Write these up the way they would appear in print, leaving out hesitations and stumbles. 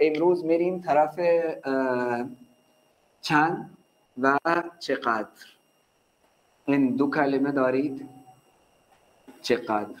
امروز میریم طرف چند و چقدر. این دو کلمه دارید، چقدر.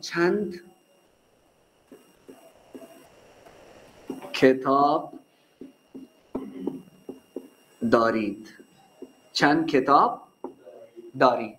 چند کتاب دارید، چند کتاب دارید.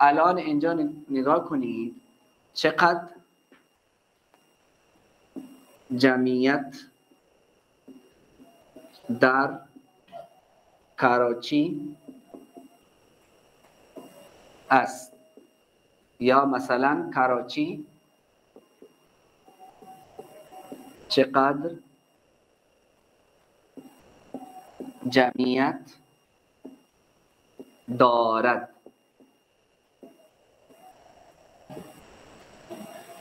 الان اینجا نگاه کنید چقدر جمعیت در کراچی است، یا مثلا کراچی چقدر جمعیت دارد.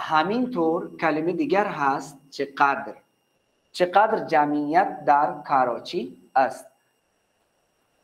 همینطور کلمه دیگر هست چقدر. چقدر جمعیت در کراچی است.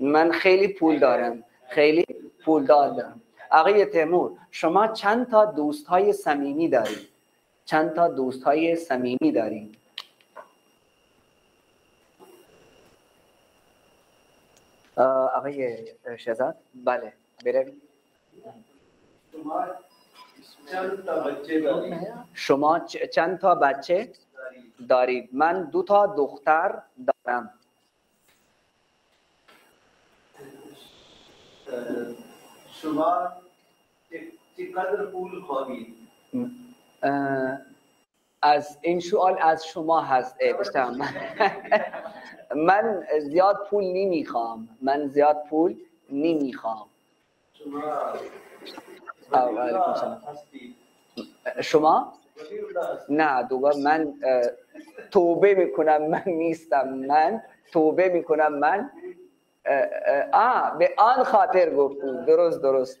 من خیلی پول دارم. خیلی پولدار دارم. آقای تیمور شما چند تا دوستای صمیمی دارید؟ چند تا دوستای صمیمی دارید؟ آقای شهزاد بله بروید. شما چند تا بچه دارید؟ من 2 تا دختر دارم. شما چقدر پول خواهید؟ از این سوال از شما هست. من زیاد پول نمیخوام. من زیاد پول نمیخوام. شما نه دوباره من توبه میکنم من نیستم. من توبه میکنم من به آن خاطر گفتم. درست.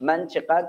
من چقدر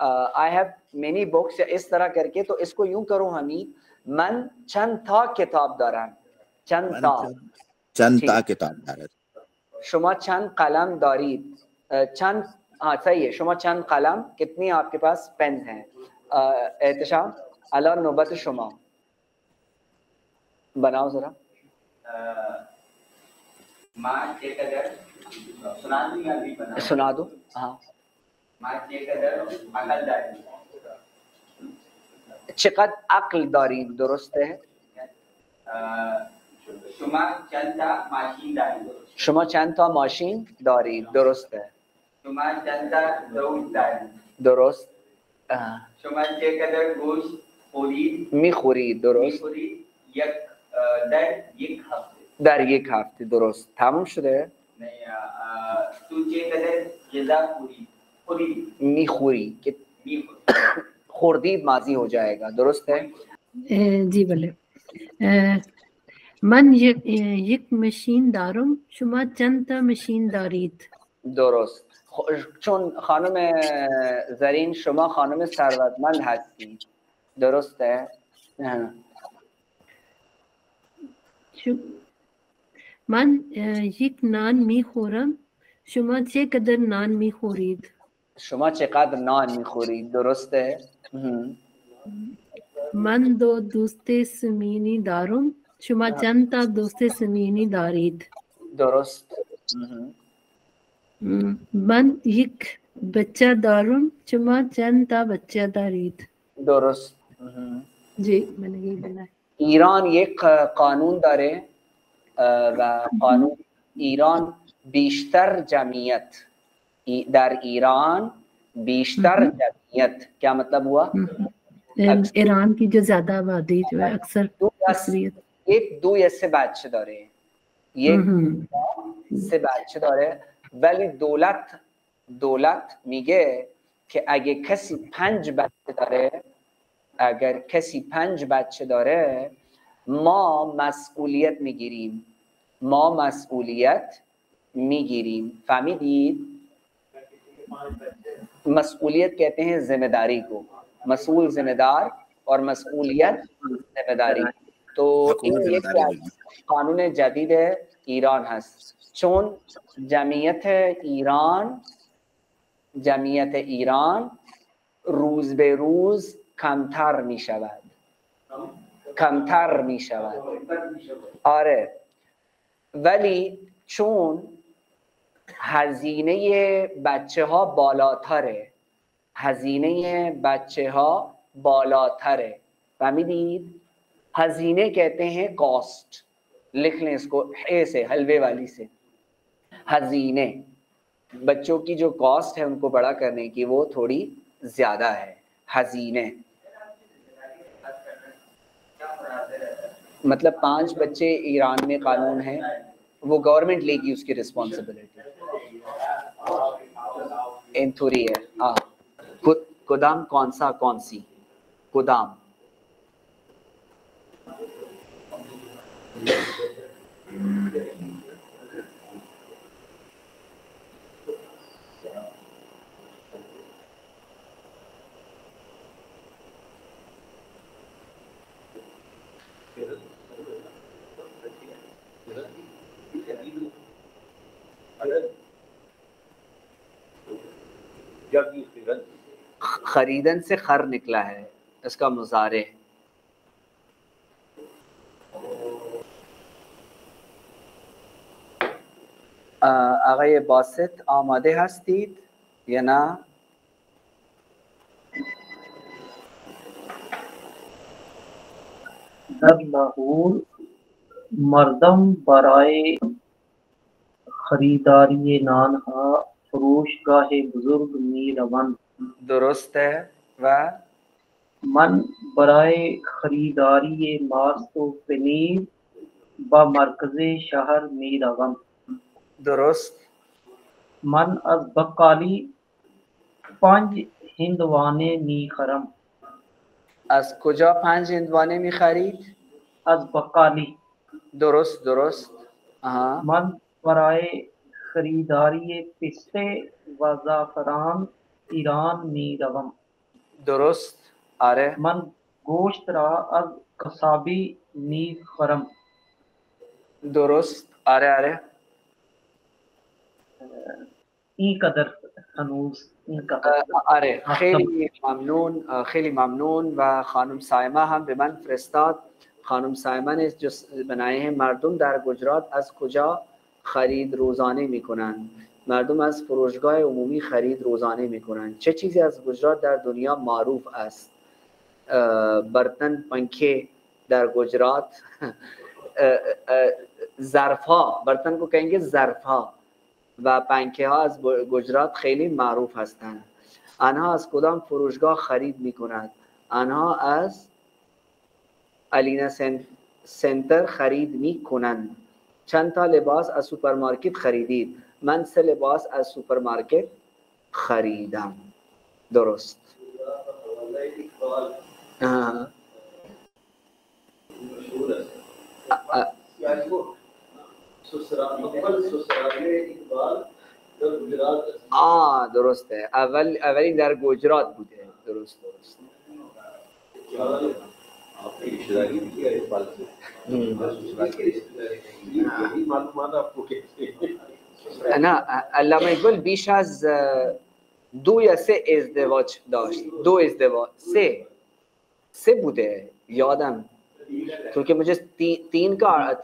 I have many books, یا اس طرح کر کے. تو اس کو یوں کرو حمید, من چند تا کتاب دارم, چند تا, چند تا کتاب دارد. شما چند قلم دارید, چند, ہاں صحیح ہے, شما چند قلم, کتنی آپ کے پاس پینز ہیں. احتشام الان نوبت شما, بناؤ ذرا. سنا دو. ہاں, چقدر عقل دارید, درست ہے. شما چند تا ماشین دارید. شما چند تا ماشین دارید, درست ہے. شما چند تا دوست دارید. درست. شما چقدر گوشت خورید. میخورید, درست. میخورید در یک هفته. در یک هفته, درست. تموم شده. نہیں, تو چقدر غذا خورید. میخوری کہ خوردید ماضی ہو جائے گا, درست ہے. جی بله. من یک ماشین دارم, شما چند تا ماشین دارید. درست. چون خانم زرین شما خانم ثروتمند هستید, درست ہے. من یک نان میخورم, شما چقدر نان میخورید. شما چقدر نان میخورید, درست ہے. من دو دوست صمیمی دارم, شما چند تا دوست صمیمی دارید. درست. من یک بچه دارم, شما چند تا بچه دارید. درست. جی میں نے یہی بنا ہے. ایران یک قانون داره و قانون ایران بیشتر جمعیت, در ایران بیشتر جمعیت کیا مطلب ہوا؟ ایران کی جو زیادہ آبادی جو ہے اکثر یک دو یا سه بچه داره, یک سه بچه داره, ولی دولت میگه که اگه کسی 5 بچه داره, اگر کسی 5 بچه داره ما مسئولیت میگیریم, فهمیدید؟ مسئولیت کہتے ہیں ذمہ داری کو, مسئول ذمہ دار اور مسئولیت ذمہ داری. تو این یک قانون جدید ایران هست, چون جمعیت ایران روز به روز کمتر می شود. آره, ولی چون هزینه بچه ها بالاتره, فهمیدید؟ ہزینے کہتے ہیں کاسٹ, لکھ لیں اس کو اے سے, حلوے والی سے. ہزینے بچوں کی جو کاسٹ ہے ان کو بڑا کرنے کی وہ تھوڑی زیادہ ہے. ہزینے مطلب 5 بچے ایران میں قانون ہے, وہ گورنمنٹ لے گی اس کی رسپانسبلٹی. ان تھوڑی ہے. کدام کون سی کدام خریدن سے خر نکلا ہے, اس کا مضارع. آقای باسط آماده هستید یا نه؟ در لاهور مردم برای خریداری نانها فروشگاه بزرگ می روند. درست ہے. و من برای خریداری ماست و پنیر با مرکز شهر می روم. درست. من از بقالی 5 هندوانه می خرم. از کجا 5 هندوانه می خرید؟ از بقالی. درست. من برای خریداری پسته و زعفران ایران می روم. درست. آره من گوشت را از قصابی میخورم. درست. آره اینقدر هنوز اینقدر آره خیلی ممنون. و خانم سائمه هم به من فرستاد. خانم سائمه نے جو بنائے ہیں مردم در گجرات از کجا خرید روزانه میکنن. مردم از فروشگاه عمومی خرید روزانه میکنن. چه چیزی از گجرات در دنیا معروف است؟ برتن، پنکھے در گجرات ظرفها، برتن کو کہیں گے ظرفها، و پنکه ها از گجرات خیلی معروف هستند. آنها از کدام فروشگاه خرید میکنند؟ آنها از الینا سنتر خرید میکنند. چند تا لباس از سوپرمارکت خریدید؟ من 3 لباس از سوپرمارکت خریدم. درست. درست ہے. اولی در گجرات بوده. درست. نه علامه اقبال بیش از 2 یا 3 ازدواج داشت. 2 ازدواج 3 بوده یادم، کیونکہ مجھے 3 کا آ رہا ہے.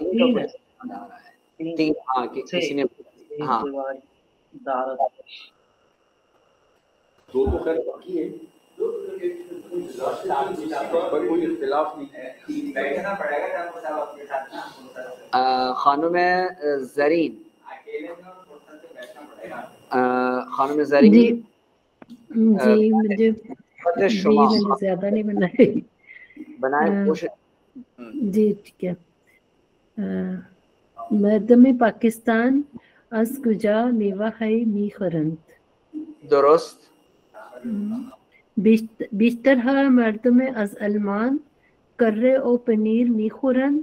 3 ہاں کسی نے ہاں 2 تو خیر باقی ہے، پر کوئی اختلاف نہیں. بیٹھنا پڑے گا جب صاحب آپ کے ساتھ نا. خانم زرین، خانم جی زرین جی مجھے شما میں نے زیادہ نہیں بنائی. بنائے کوشش. جی ٹھیک ہے. مردم پاکستان از کجا میوه‌های میخورند؟ درست. بیشترها مردم از آلمان کره و پنیر میخورند.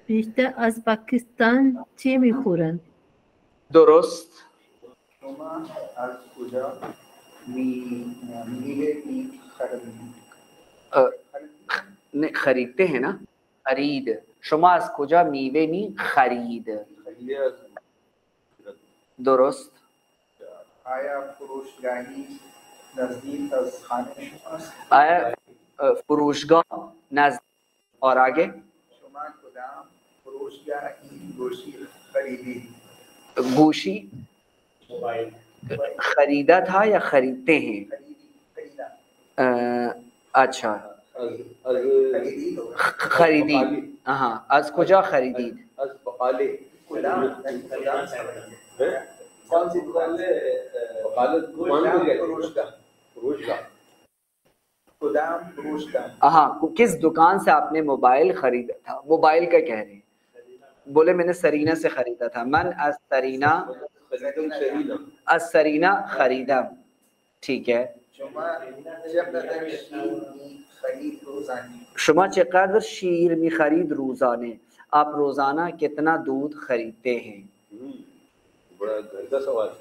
بیشتر از پاکستان چه میخورند؟ درست. شما از کجا میوه خریدتے ہیں نا؟ خرید. شما از کجا میوه می خرید؟ درست. آیا فروشگاهی نزدیک از خانه شماست؟ آیا فروشگاه نزدیک اور آگے؟ شما کدام فروشگاهی گوشی خریدید؟ گوشی خریدا تھا یا خریدتے ہیں؟ اچھا خریدید. ہاں از کجا خریدید؟ از بقاله. کون سی دکان ہے؟ بقالت فروشگاہ. کدام فروشگاه؟ ہاں کس دکان سے آپ نے موبائل خریدا تھا؟ موبائل کا کہہ رہے ہیں. بولے میں نے سرینا سے خریدا تھا. من از سرینا خریدا. ٹھیک ہے. شما چقدر شیر می خرید روزانه؟ آپ روزانہ کتنا دودھ خریدتے ہیں؟ بڑا گھر سوال ہے.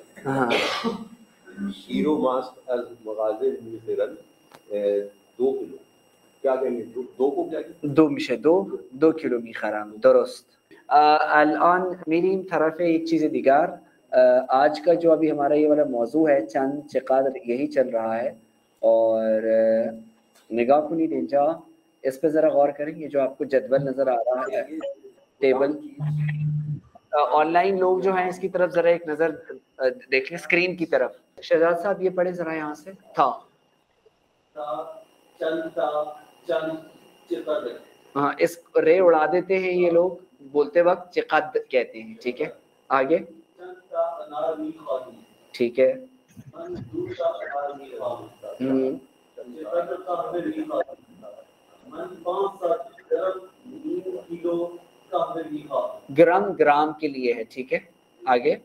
شیر و ماس از مغازه میخرن 2 کیلو. کیا کہیں گے 2 کو کیا کہیں؟ 2 میشه 2 کیلو میخرم. درست. الان میریم طرف ایک چیز دیگر. آج کا جو ابھی ہمارا یہ والا موضوع ہے چند چقدر یہی چل رہا ہے. اور نگاہ کنید اینجا، اس پہ ذرا غور کریں. یہ جو آپ کو جدول نظر آ رہا ہے ٹیبل، آن لائن لوگ جو ہیں اس کی طرف ذرا ایک نظر دیکھ لیں اسکرین کی طرف. شہزاد صاحب یہ پڑھیں ذرا یہاں سے. تھا ہاں اس رے اڑا دیتے ہیں یہ لوگ بولتے وقت، چقد کہتے ہیں. ٹھیک ہے آگے. ٹھیک ہے. گرام کے لیے ہے. ٹھیک ہے آگے.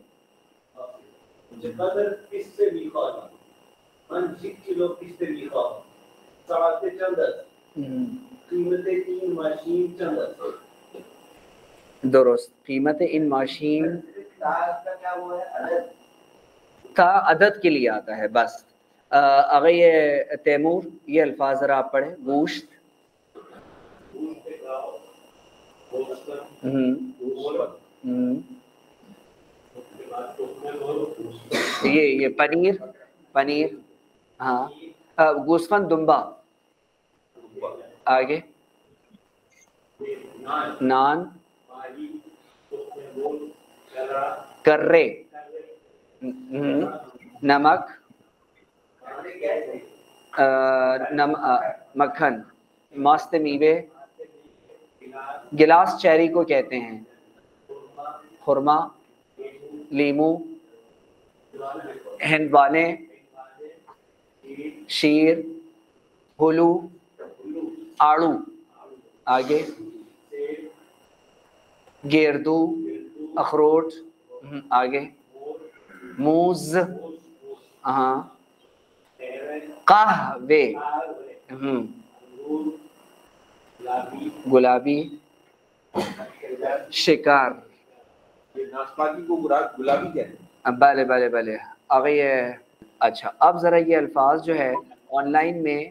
درست. قیمت ان ماشین تا عدد کے لیے آتا ہے بس. اگر یہ تیمور یہ الفاظ ذرا آپ پڑھیں. گوشت, یہ پنیر, پنیر, ہاں. گوسفند دمبا. آگے نان, کرے, نمک, مکھن, ماست میوے, گلاس چیری کو کہتے ہیں, خرما, لیمو, ہندوانے, شیر, ہلو, آڑو. آگے گیردو, اخروٹ. آگے موز, ہاں. قہوے, گلابی, شکار. یہ ناسپاتی کو گلابی کہتے ہیں. بلے بلے بلے. اب یہ اچھا, اب ذرا یہ الفاظ جو ہے آن لائن میں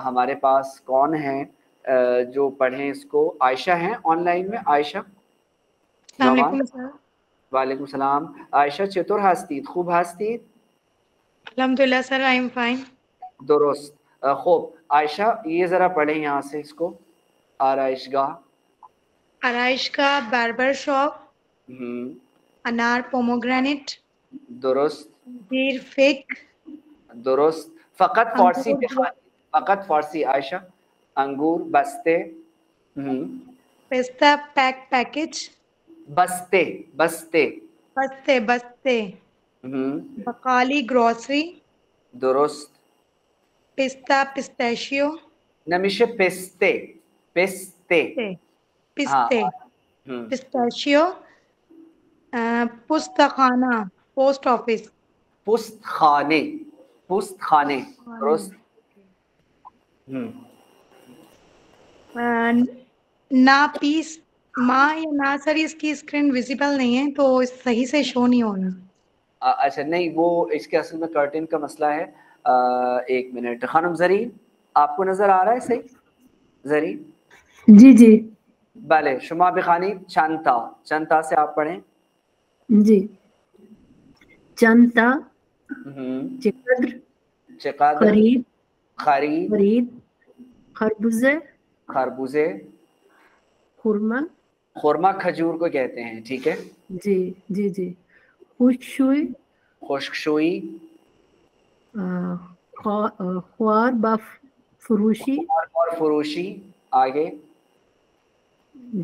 ہمارے پاس کون ہیں جو پڑھیں اس کو؟ عائشہ ہیں آن لائن میں. عائشہ, السلام علیکم سر. وعلیکم السلام. عائشہ چطور هستید؟ خوب هستید؟ الحمدللہ سر, آئی ایم فائن. درست. خوب. عائشہ یہ ذرا پڑھیں یہاں سے اس کو. آرائش گاہ, آرائش کا باربر شاپ, انار پوموگرینٹ, درست. انجیر فگ, درست. فقط فارسی انگور, فقط فارسی. عائشہ انگور, بستے, پستہ پیکج, بستے بستے, بستے بستے, بقالی گروسری, درست. پستہ پسٹیشیو, نمیشه پسته, پسته, پستے, پسٹیشیو, پستخانہ پوسٹ آفس, پست خانے, پست خانے, درست. نا پیس ماں یا نا سر اس کی اسکرین ویزیبل نہیں ہے تو صحیح سے شو نہیں ہو رہا. اچھا نہیں, وہ اس کے اصل میں کرٹن کا مسئلہ ہے. ایک منٹ. خانم زرین آپ کو نظر آ رہا ہے صحیح؟ زرین جی جی. بله. شما بخوانید چندتا. چندتا سے آپ پڑھیں. جی. چندتا, چقدر, چقدر, خرید, خرید, خرید, خربوزے, خربوزے, خرما, خرما کھجور کو کہتے ہیں, ٹھیک ہے. جی جی جی. خشکشوئی, خشکشوئی, خوار با فروشی, اور فروشی. آگے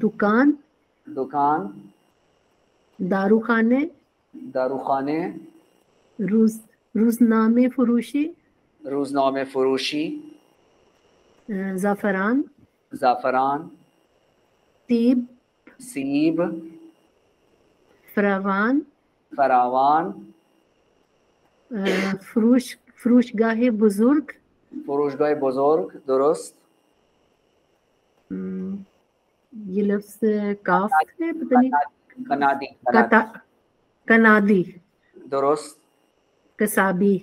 دکان, دکان, داروخانے, داروخانے, روزنامے فروشی, روزنامے فروشی, زعفران, زعفران, سیب, سیب, فراوان, فراوان, فروشگاہ بزرگ, فروشگاہ بزرگ, درست. یہ لفظ کاف ہے, پتہ نہیں. کنادی, کنادی, درست. قصابی,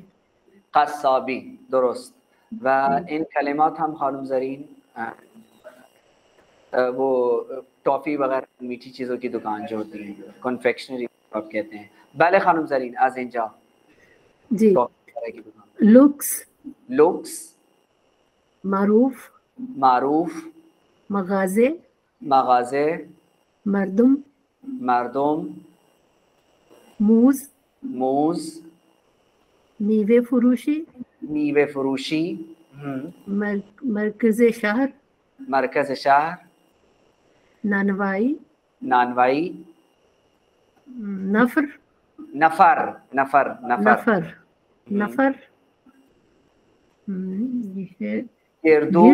قصابی, درست. و ان کلمات ہم خانم زرین وہ ٹافی وغیرہ میٹھی چیزوں کی دکان جو ہوتی ہے کنفیکشنری آپ کہتے ہیں. بله خانم زرین از اینجا. جی. لکس, لکس, معروف, معروف, مغازے, مغازے, مردم, مردم, موز, موز, میوه فروشی, میوه فروشی, مرکز شهر, مرکز شهر, نانوائی, نانوائی, نفر, نفر, نفر, نفر, نفر, یہ ہے گردو,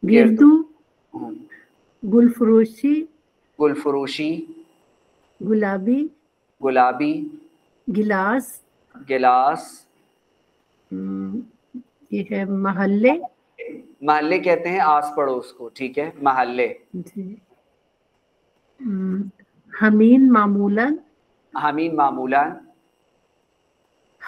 گردو, گل فروشی, گل فروشی, گلابی, گلابی, گلاس, گلاس, یہ ہے محلے, محلے کہتے ہیں آس پڑوس کو, ٹھیک ہے, محلے. جی. حمین معمولاً, حمین معمولاً,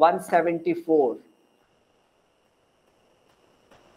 174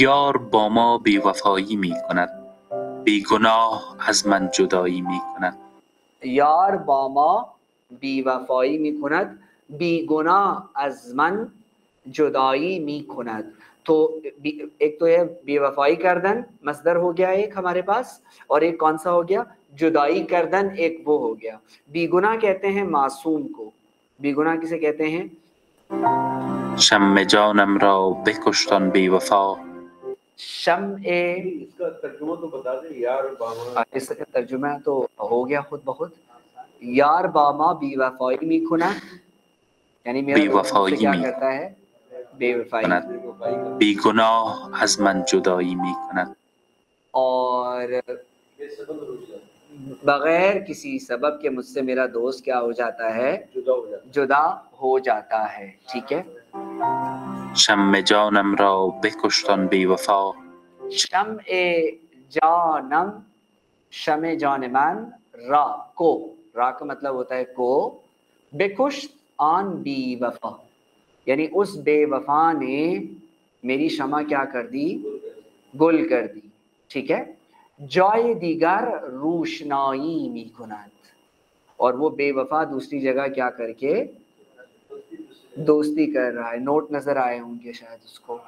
یار با ما بی‌وفایی می‌کند، بیگناه از من جدایی می‌کند. یار با ما بی‌وفایی می‌کند، بیگناه از من جدایی می‌کند. تو ایک تو یہ بے وفائی کردن مصدر ہو گیا ایک ہمارے پاس، اور ایک کون سا ہو گیا؟ جدائی کردن، ایک وہ ہو گیا۔ بی گناہ کہتے ہیں معصوم کو، بی گناہ کسے کہتے ہیں؟ شمع جانم را بکشت آن بی وفا. شمع، اس کا ترجمہ تو بتا دیں یار باما۔ اس کا ترجمہ تو ہو گیا خود بخود، یار باما بی وفائی میکنند، یعنی میرا دوست کیا کرتا ہے؟ بے وفائی، بیگناه از من جدایی میکند. اور بغیر کسی سبب کے مجھ سے میرا دوست کیا ہو جاتا ہے؟ جدا ہو جاتا ہے، ٹھیک ہے۔ شمع جانم را بکشت آن بی وفا. شمع جانم، شمع جان من، را کو، را کا مطلب ہوتا ہے کو، بکشت آن بی وفا، یعنی اس بے وفا نے میری شمع کیا کر دی؟ گل کر دی، ٹھیک ہے۔ جای دیگر روشنائی می کند، اور وہ بے وفا دوسری جگہ کیا کر کے دوستی کر رہا ہے۔ نوٹ نظر آئے ہوں گے شاید اس کو،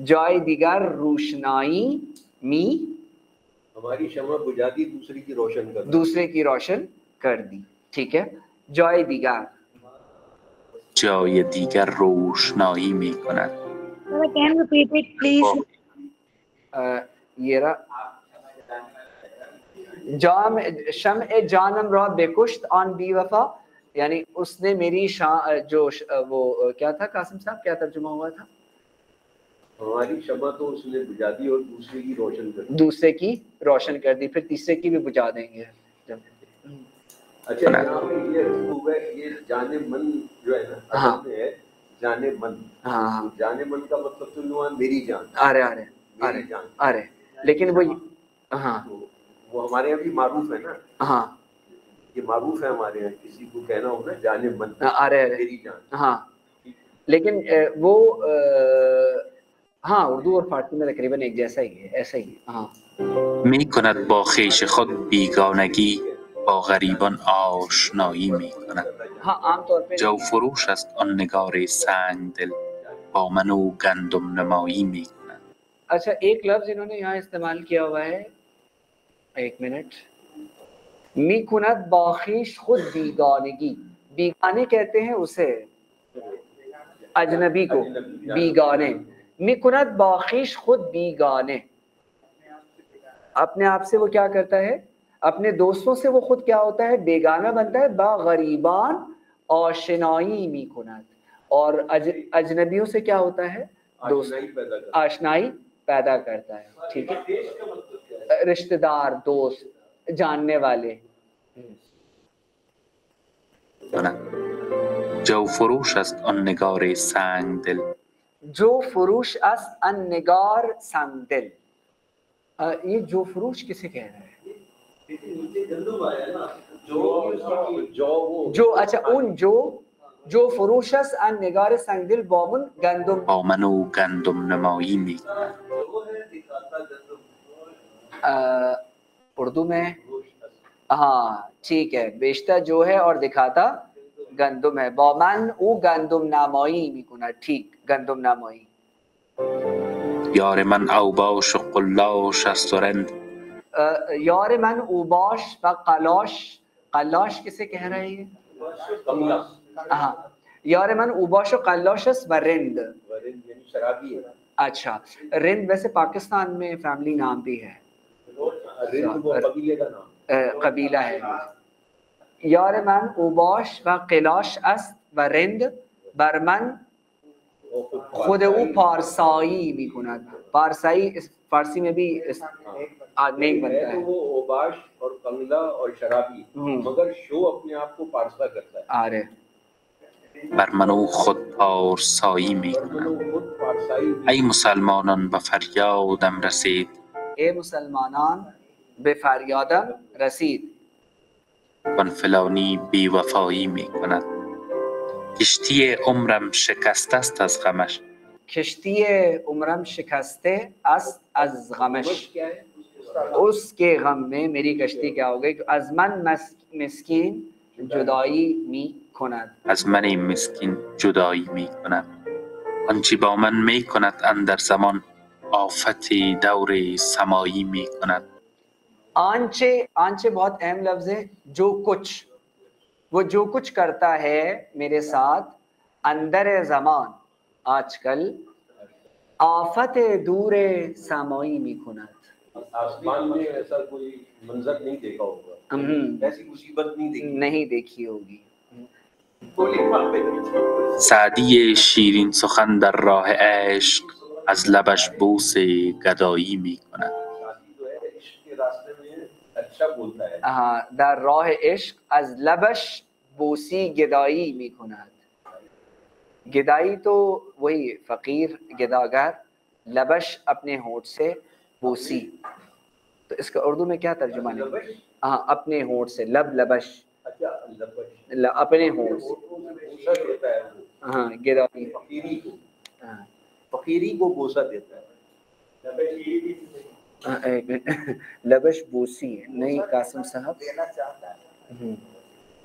جای دیگر روشنائی می، ہماری شمع بجھا دی دوسری کی روشن کر دی، دوسرے کی روشن کر دی، ٹھیک ہے۔ جای دیگر، جای دیگر روشنایی می کند. Can you repeat it please? یہ رہا جام شمع جانم را بکشت آن بی وفا، یعنی اس نے میری جو وہ کیا تھا قاسم صاحب، کیا ترجمہ ہوا تھا؟ ہماری شمع تو اس نے بجھا دی اور دوسرے کی روشن کر دی، دوسرے کی روشن کر دی، پھر تیسرے کی بھی بجھا دیں گے جب۔ اچھا یہاں پہ یہ رکوع ہے، یہ جان من جو ہے نا اصل میں ہے جان من۔ ہاں جان من کا مطلب تو ہوا میری جان، ارے ارے ارے ارے، لیکن وہ ہاں وہ ہمارے یہاں بھی معروف ہے نا، ہاں یہ معروف ہے ہمارے یہاں، کسی کو کہنا ہوگا جان من، ارے ارے میری جان، ہاں، لیکن وہ ہاں اردو اور فارسی میں تقریباً ایک جیسا ہی ہے، ایسا ہی ہے۔ ہاں می کند با خویش خود بیگانگی، با غریبان آشنایی می کند. ہاں عام طور پہ جو فروش است آن نگار سنگ دل با من او گندم نمایی می کند. اچھا ایک لفظ انہوں نے یہاں استعمال کیا ہوا ہے، ایک منٹ، می کند باخیش خود بیگانگی. بیگانے کہتے ہیں اسے اجنبی کو، بیگانے. می کند باخیش خود بیگانے، اپنے آپ سے وہ کیا کرتا ہے، اپنے دوستوں سے وہ خود کیا ہوتا ہے، بیگانہ بنتا ہے. با غریبان آشنائی می کند، اور اجنبیوں سے کیا ہوتا ہے، دوست، آشنائی پیدا کرتا ہے. ٹھیک ہے، رشتہ دار، دوست، جاننے والے. جو فروش است آن نگار سنگ دل. جو فروش است ان نگار سنگ دل. یہ جو فروش کسے کہہ رہا ہے؟ جو اچھا اون جو فروش است ان نگار سنگ دل بامن گندم، با من او گندم نمایی می کند. اردو میں ہاں ٹھیک ہے، بیچتا جو ہے اور دکھاتا گندم ہے. بامن او گندم نمایی میکنه. ٹھیک، گندم نمایی. یار من اوباش و قلاش است و رند. یار من اوباش و قلاش. قلاش کسے کہہ رہے ہیں؟ ہاں، یار من اوباش و قلاش است و رند. یعنی شرابی ہے. اچھا، رند ویسے پاکستان میں فیملی نام بھی ہے، رند وہ قبیلے کا نام، قبیلہ ہے. یار من اوباش و قلاش است و رند بر من خود او پارسایی میکند. پارسایی فارسی میں بھی نیک بنتا ہے. وہ اوباش اور قنگلہ اور شرابی، مگر شو اپنے آپ کو پارسا کرتا ہے. آرے بر من او خود پارسایی می کند. ای مسلمانان به فریادم رسید. اے مسلمانان به فریادم رسید. وان فلانی بی وفایی می کند. کشتی عمرم شکسته است از غمش. کشتی عمرم شکسته است از غمش. اس کے غم میں میری کشتی کیا ہو گئی؟ از من مسکین جدایی می کند. از من مسکین جدایی می کند. آنچه با من می کند اندر زمان آفت دور سمایی می کند. آنچه بہت اہم لفظ ہے. جو کچھ، وہ جو کچھ کرتا ہے میرے ساتھ اندر زمان آج کل آفت دور سمایی می کند. آسمان میں ایسا کوئی منظر نہیں دیکھا ہوگا، ایسی مصیبت نہیں دیکھی ہوگی. سعدی شیرین سخن در راه عشق از لبش بوس گدایی می کند. ہاں، در راه عشق از لبش بوسی گدایی می کند. گدائی تو وہی فقیر گداگر، لبش اپنے ہونٹ سے، بوسی تو اس کا اردو میں کیا ترجمہ ہے؟ ہاں، اپنے ہونٹ سے، لب لبش، اپنے ہونٹ سے. ہاں، گدائی فقیری کو بوسہ دیتا ہے. لبش بوسی ہے نہیں قاسم صاحب،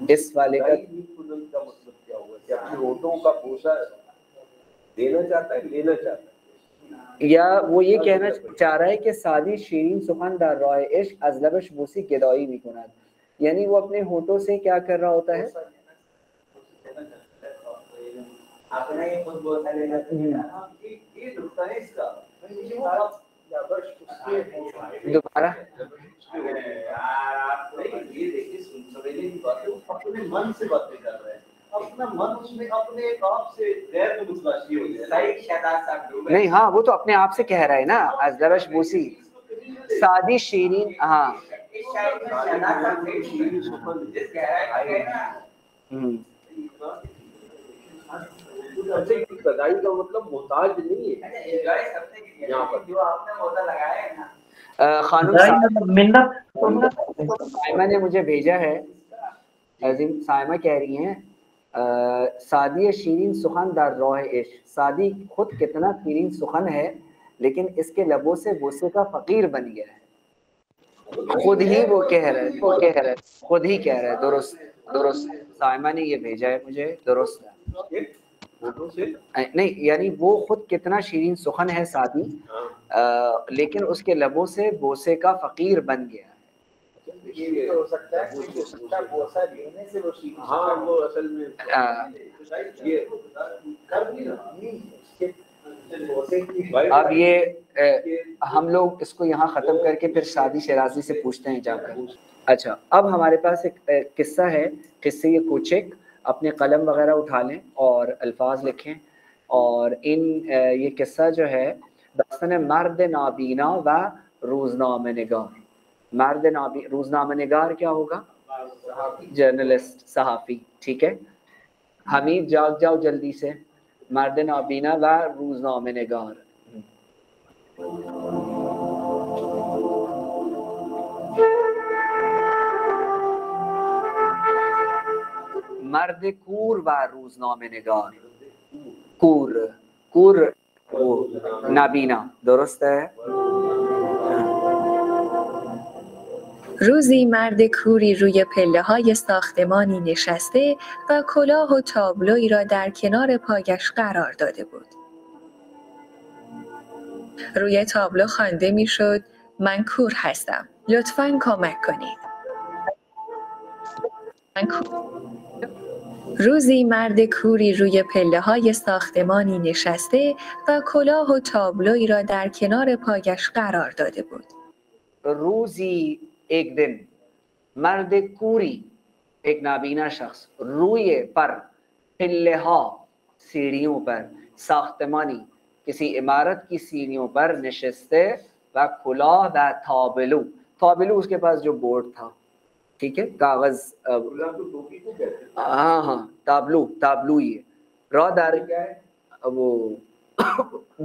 اس والے کا مطلب کیا ہوا کہ اپنے ہونٹوں کا بوسہ دینا چاہتا ہے، لینا چاہتا ہے، یا وہ یہ کہنا چاہ رہا ہے کہ سادی شیرین سخن در راہ عشق از لبش بوسی گدایی میکند، یعنی وہ اپنے ہونٹوں سے کیا کر رہا ہوتا ہے؟ دوبارہ اپنے من سے باتیں کر رہے ہیں، اپنا من اس میں اپنے آپ سے غیر میں متلاشی ہو جائے. نہیں، ہاں وہ تو اپنے آپ سے کہہ رہا ہے نا، از لبش بوسی سادی شیرین. ہاں گدائی کا مطلب محتاج نہیں ہے یہاں پر. خانم سائمہ نے مجھے بھیجا ہے، عظیم سائمہ کہہ رہی ہیں سادی شیرین سخن در راہ عشق. سادی خود کتنا شیرین سخن ہے لیکن اس کے لبوں سے بوسے کا فقیر بن گیا ہے. خود ہی وہ کہہ رہے خود ہی کہہ رہے درست سائمہ نے یہ بھیجا ہے مجھے، درست ہے نہیں، یعنی وہ خود کتنا شیرین سخن ہے سعدی، لیکن اس کے لبوں سے بوسے کا فقیر بن گیا ہے۔ یہ بھی ہو سکتا ہے کہ اس کا بوسہ لینے سے وہ شیرین، ہاں وہ اصل میں یہ اب یہ ہم لوگ اس کو یہاں ختم کر کے پھر شادی شیرازی سے پوچھتے ہیں جا کر۔ اچھا اب ہمارے پاس ایک قصہ ہے، قصے یہ کوچک، اپنے قلم وغیرہ اٹھا لیں اور الفاظ لکھیں، اور یہ قصہ جو ہے داستان مرد نابینا و روزنامہ نگار۔ روزنامہ نگار کیا ہوگا؟ جرنلسٹ، صحافی، ٹھیک ہے۔ حمید جاگ جاؤ جلدی سے، مرد نابینا و روزنامہ نگار۔ مرد کور و روزنامہ نگار، کور وہ نابینا، درست ہے۔ روزی مرد کوری روی پله‌های ساختمانی نشسته و کلاه و تابلویی را در کنار پایش قرار داده بود. روی تابلو خوانده می‌شد: من کور هستم. لطفاً کمک کنید. روزی مرد کوری روی پله‌های ساختمانی نشسته و کلاه و تابلویی را در کنار پایش قرار داده بود. روزی ایک دن، مرد کوری ایک نابینا شخص، روئے پر، پلہا سیڑھیوں پر، ساختمانی کسی عمارت کی سیڑھیوں پر نشستے، و کلاه و تابلو، تابلو اس کے پاس جو بورڈ تھا، ٹھیک ہے، کاغذ، ہاں تابلو یہ را دار وہ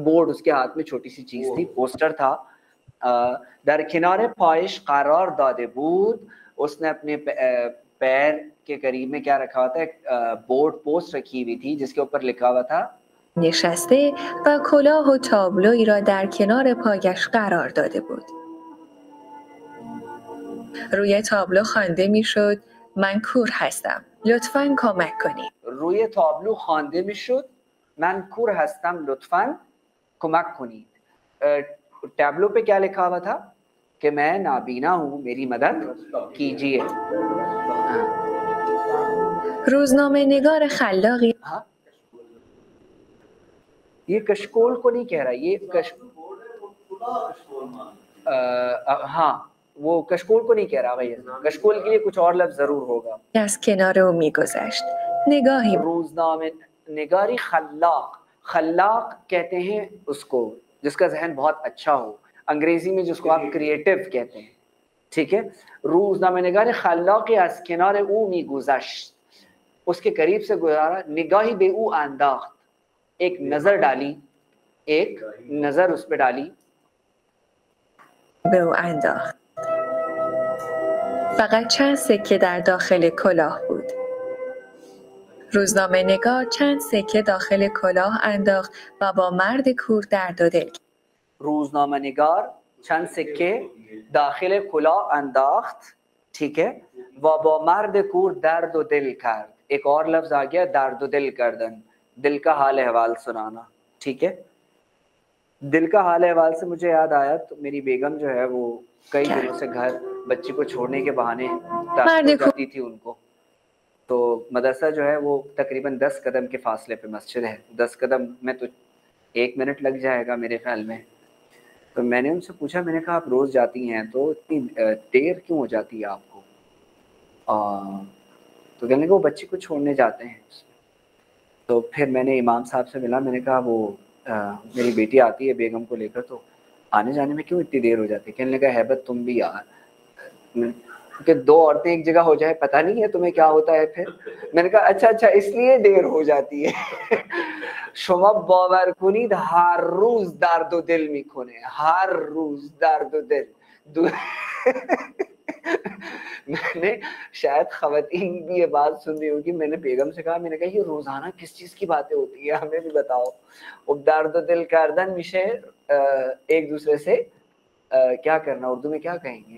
بورڈ اس کے ہاتھ میں چھوٹی سی چیز تھی، پوسٹر تھا۔ در کنار پایش قرار داده بود، اس نے اپنے پیر کے قریب میں کیا رکھا ہوا تھا؟ ایک بورڈ پوسٹ رکھی ہوئی تھی جس کے اوپر لکھا ہوا تھا نشسته و کلاه و تابلویی را در کنار پایش قرار داده بود. روی تابلو خوانده میشد: من کور هستم. لطفاً کمک کنید. روی تابلو خوانده میشد: من کور هستم، لطفاً کمک کنید۔ ٹیبلو پہ کیا لکھا ہوا تھا؟ کہ میں نابینا ہوں، میری مدد کیجیے۔ روزنامه نگار خلاقی یہ کشکول کو نہیں کہہ رہا، یہ ہاں وہ کشکول کو نہیں کہہ رہا بھائی، کشکول کے لیے کچھ اور لفظ ضرور ہوگا۔ از کنار او میگذشت. نگاهی روزنامه نگاری خلاق، خلاق کہتے ہیں اس کو جس کا ذہن بہت اچھا ہو، انگریزی میں جس کو آپ کریٹو کہتے ہیں، ٹھیک ہے۔ روزنامہ نگار خلاق از کنار او میگذشت، اس کے قریب سے گزارا، نگاہی بے او انداخت، ایک نظر ڈالی، ایک نظر اس پہ ڈالی، به او انداخت. فقط چند سکه در داخل کلاه بود. روزنامه نگار چند سکه داخل کلاه انداخت و با مرد کور درد و دل. روزنامہ نگار چند سکے داخل کلاه انداخت، ٹھیک ہے، و با مرد کور درد و دل کرد، ایک اور لفظ آ گیا درد و دل کردن، دل کا حال احوال سنانا، ٹھیک ہے۔ دل کا حال احوال سے مجھے یاد آیا تو میری بیگم جو ہے وہ کئی دنوں سے گھر بچی کو چھوڑنے کے بہانے جاتی تھی ان کو، تو مدرسہ جو ہے وہ تقریباً 10 قدم کے فاصلے پہ مسجد ہے، 10 قدم میں تو 1 منٹ لگ جائے گا میرے خیال میں۔ تو میں نے ان سے پوچھا، میں نے کہا آپ روز جاتی ہیں تو اتنی دیر کیوں ہو جاتی ہے آپ کو؟ تو کہنے لگے وہ بچی کو چھوڑنے جاتے ہیں۔ تو پھر میں نے امام صاحب سے ملا، میں نے کہا وہ میری بیٹی آتی ہے بیگم کو لے کر، تو آنے جانے میں کیوں اتنی دیر ہو جاتی ہے؟ کہنے لگا ہیبت تم بھی یار، کیونکہ 2 عورتیں ایک جگہ ہو جائے پتہ نہیں ہے تمہیں کیا ہوتا ہے پھر۔ میں نے کہا اچھا اس لیے دیر ہو جاتی ہے۔ شما باور کنید ہر روز درد و دل میکنه، ہر روز درد و دل۔ میں نے شاید خواتین بھی یہ بات سن رہی ہوگی، میں نے بیگم سے کہا، میں نے کہا یہ روزانہ کس چیز کی باتیں ہوتی ہیں ہمیں بھی بتاؤ۔ اب درد و دل کردن میشه ایک دوسرے سے کیا کرنا، اردو میں کیا کہیں گے؟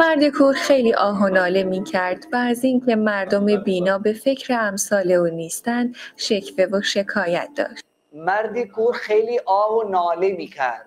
مرد کور خیلی آه و ناله می کرد و از اینکه مردم بینا به فکر امثال او نیستند شکوه و شکایت داشت. مرد کور خیلی آه و ناله می کرد،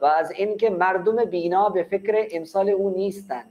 و از اینکه مردم بینا به فکر امثال او نیستند.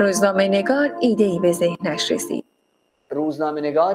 روزنامه نگار ایده‌ای به ذهنش رسید. روزنامه نگار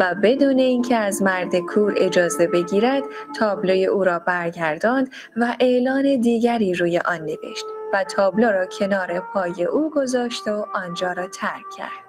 و بدون اینکه از مرد کور اجازه بگیرد تابلوی او را برگرداند و اعلان دیگری روی آن نوشت و تابلو را کنار پای او گذاشت و آنجا را ترک کرد.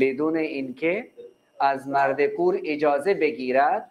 بدون اینکه از مرد کور اجازه بگیرد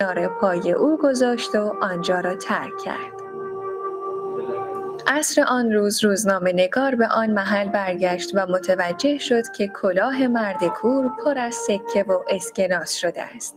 کنار پای او گذاشت و آنجا را ترک کرد. عصر آن روز روزنامه نگار به آن محل برگشت و متوجه شد که کلاه مرد کور پر از سکه و اسکناس شده است.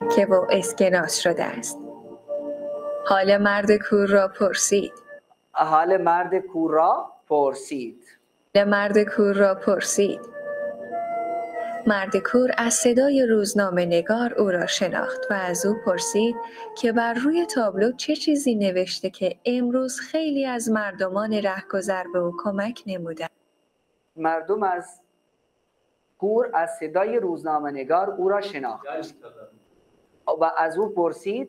که با اسکناس شده است. حال مرد کور را پرسید. حال مرد کور را پرسید. مرد کور را پرسید. مرد کور از صدای روزنامه نگار او را شناخت و از او پرسید که بر روی تابلو چه چیزی نوشته که امروز خیلی از مردمان رهگذر به او کمک نمودند. مردم از کور از صدای روزنامه نگار او را شناخت و از او پرسید.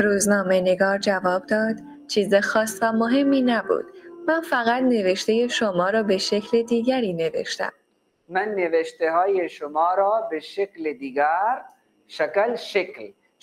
روزنامه نگار جواب داد چیز خاص و مهمی نبود. من فقط نوشته شما را به شکل دیگری نوشتم. من نوشته های شما را به شکل دیگر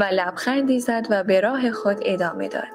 و لبخندی زد و به راه خود ادامه داد.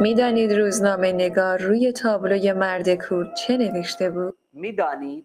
میدانید روزنامه نگار روی تابلوی مرد کور چه نوشته بود؟ میدانید,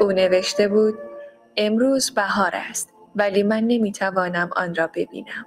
او نوشته بود امروز بهار است ولی من نمیتوانم آن را ببینم.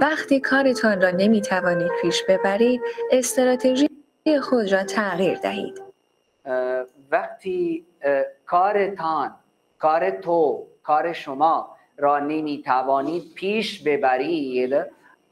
وقتی کارتان را نمیتوانید پیش ببرید استراتژی خود را تغییر دهید. وقتی کار شما را نمیتوانید پیش ببرید,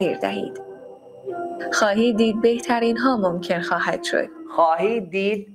دهید. خواهید دید بهترین ها ممکن خواهد شد. خواهید دید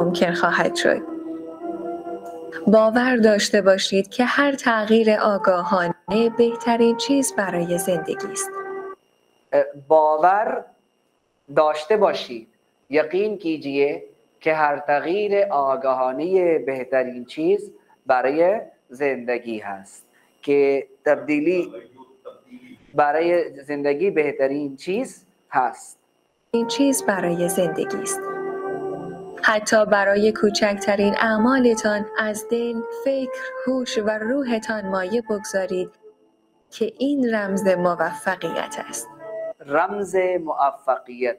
ممکن خواهد شد. باور داشته باشید که هر تغییر آگاهانه بهترین چیز برای زندگی است. باور داشته باشید، یقین کیجیے که هر تغییر آگاهانه بهترین چیز برای زندگی هست. که تبدیلی برای زندگی بهترین چیز هست. این چیز برای زندگی است. حتی برای کوچکترین اعمالتان از دل، فکر، هوش و روحتان مایه بگذارید که این رمز موفقیت است. رمز موفقیت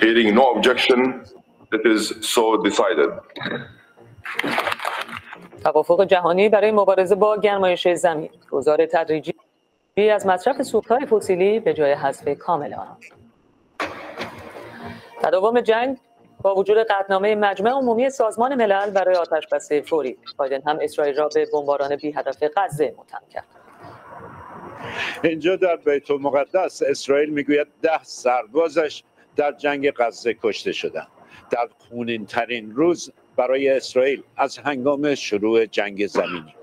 Hearing no objection, it is so decided. توافق جهانی برای مبارزه با گرمایش زمین، گذار تدریجی از مصرف سوختهای فسیلی به جای حذف کامل آنها. تداوم جنگ با وجود قطعنامه مجمع عمومی سازمان ملل برای آتشبس فوری، بایدن هم اسرائیل را به بمباران بی هدف غزه متهم کرد. اینجا در بیت المقدس اسرائیل میگوید 10 سربازش در جنگ غزه کشته شدند. در خونین ترین روز برای اسرائیل از هنگام شروع جنگ زمینی.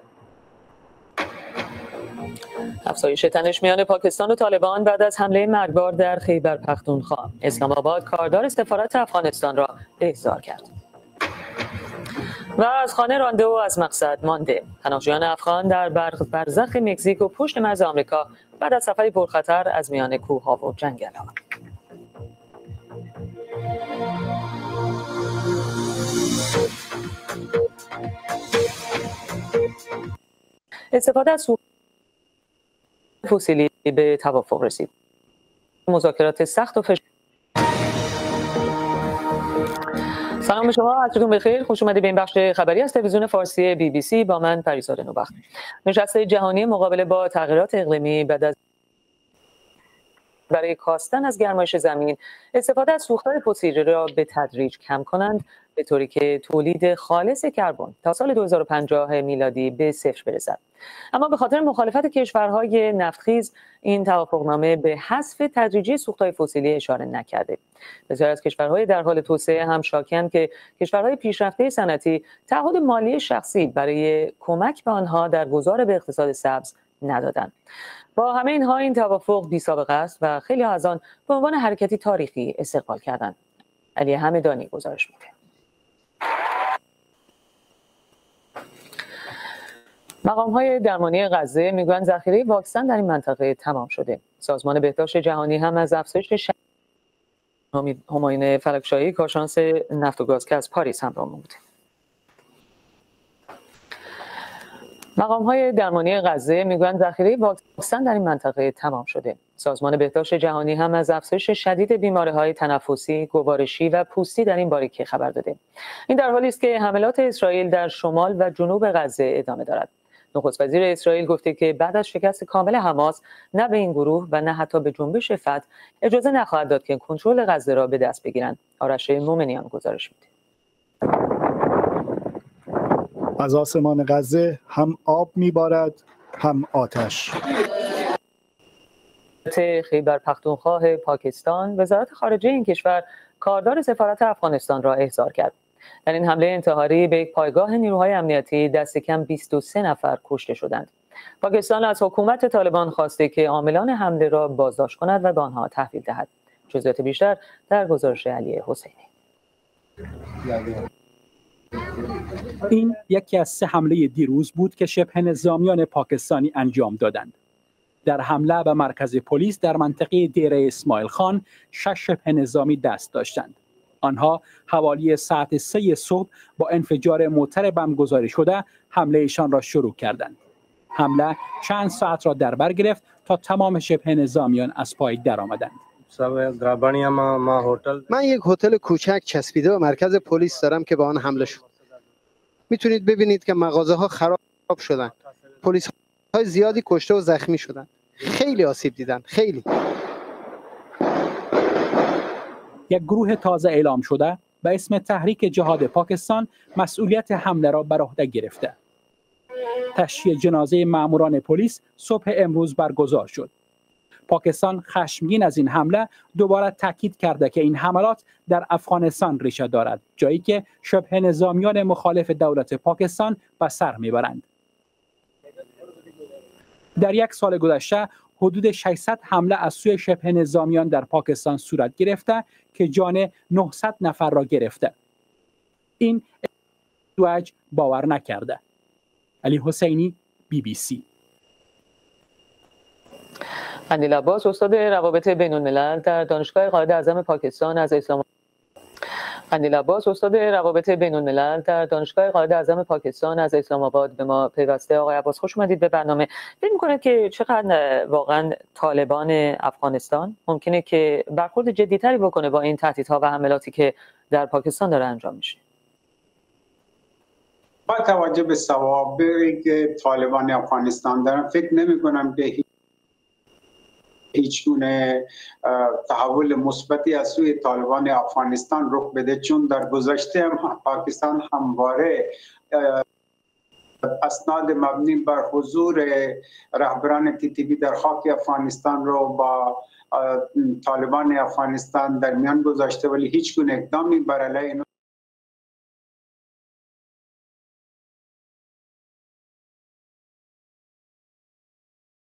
افزایش تنش میان پاکستان و طالبان بعد از حمله مرگبار در خیبر پختونخوا. اسلام آباد کاردار سفارت افغانستان را احضار کرد. و از خانه رانده و از مقصد مانده. پناهجویان افغان در برزخ مکزیک و پشت مرز آمریکا بعد از سفری پرخطر از میان کوه‌ها و جنگل‌ها. استفاده از فسیلی به توافق رسید. مذاکرات سخت و سلام به شما، عصرتون بخیر. خوش اومدید به این بخش خبری از تلویزیون فارسی BBC با من پریسا نوبخت. نشست جهانی مقابله با تغییرات اقلیمی بعد از برای کاستن از گرمایش زمین استفاده از سوختهای فسیلی را به تدریج کم کنند، به طوری که تولید خالص کربن تا سال 2050 میلادی به صفر برسد. اما به خاطر مخالفت کشورهای نفتخیز این توافقنامه به حذف تدریجی سوختهای فسیلی اشاره نکرده. بسیاری از کشورهای در حال توسعه هم شاکی‌اند که کشورهای پیشرفته صنعتی تعهد مالی شخصی برای کمک به آنها در گذار به اقتصاد سبز ندادند. با همه اینها این توافق بی‌سابقه است و خیلی از آن به عنوان حرکتی تاریخی استقبال کردند. علی همدانی گزارش می‌ده. مقام‌های درمانی غزه میگویند ذخیره واکسن در این منطقه تمام شده. سازمان بهداشت جهانی هم از افزایش همایون فلکشاهی کارشناس نفت و گاز که از پاریس همراه بود. مقام‌های درمانی غزه میگویند ذخیره واکسن در این منطقه تمام شده. سازمان بهداشت جهانی هم از افزایش شدید بیماری‌های تنفسی، گوارشی و پوستی در این باریکه خبر داده. این در حالی است که حملات اسرائیل در شمال و جنوب غزه ادامه دارد. نخست وزیر اسرائیل گفته که بعد از شکست کامل حماس نه به این گروه و نه حتی به جنبش فتح اجازه نخواهد داد که کنترل غزه را به دست بگیرند. آرش مومنیان گزارش میده. از آسمان غزه هم آب میبارد هم آتش. خیبر پختونخوا پاکستان وزارت خارجه این کشور کاردار سفارت افغانستان را احضار کرد. در این حمله انتحاری به یک پایگاه نیروهای امنیتی دست کم 23 نفر کشته شدند. پاکستان از حکومت طالبان خواسته که عاملان حمله را بازداشت کند و به آنها تحویل دهد. جزئیات بیشتر در گزارش علی حسینی. این یکی از 3 حمله دیروز بود که شبه نظامیان پاکستانی انجام دادند. در حمله به مرکز پلیس در منطقه دیره اسماعیل خان 6 شبه نظامی دست داشتند. آنها حوالی ساعت 3 صبح با انفجار موتر بم گذاری شده حملهشان را شروع کردند. حمله چند ساعت را در بر گرفت تا تمام شبه نظامیان از پای درآمدند. من یک هتل کوچک چسبیده به مرکز پلیس دارم که به آن حمله شد. میتونید ببینید که مغازه ها خراب شدن. پلیس های زیادی کشته و زخمی شدن. خیلی آسیب دیدن، خیلی. یک گروه تازه اعلام شده به اسم تحریک جهاد پاکستان مسئولیت حمله را بر عهده گرفته. تشییع جنازه ماموران پلیس صبح امروز برگزار شد. پاکستان خشمگین از این حمله دوباره تاکید کرده که این حملات در افغانستان ریشه دارد، جایی که شبه نظامیان مخالف دولت پاکستان به سر میبرند. در یک سال گذشته حدود 600 حمله از سوی شبه نظامیان در پاکستان صورت گرفته که جان 900 نفر را گرفته. این ازدواج باور نکرده. علی حسینی BBC. قندیل عباس استاد روابط بین الملل در دانشگاه قائد اعظم پاکستان از اسلام آباد به ما پیوسته. آقای عباس خوش اومدید به برنامه. فکر می‌کنید که چقدر واقعا طالبان افغانستان ممکنه که برخورد جدی‌تری بکنه با این تهدیدها و حملاتی که در پاکستان داره انجام میشه؟ با توجه به سوابقی که طالبان افغانستان دارن فکر نمی‌کنم که هیچ گونه تحول مثبتی از سوی طالبان افغانستان رخ بده، چون در گذشته هم پاکستان همواره اسناد مبنی بر حضور رهبران TTP در خاک افغانستان رو با طالبان افغانستان در میان گذاشته، ولی هیچ گونه اقدامی بر علیه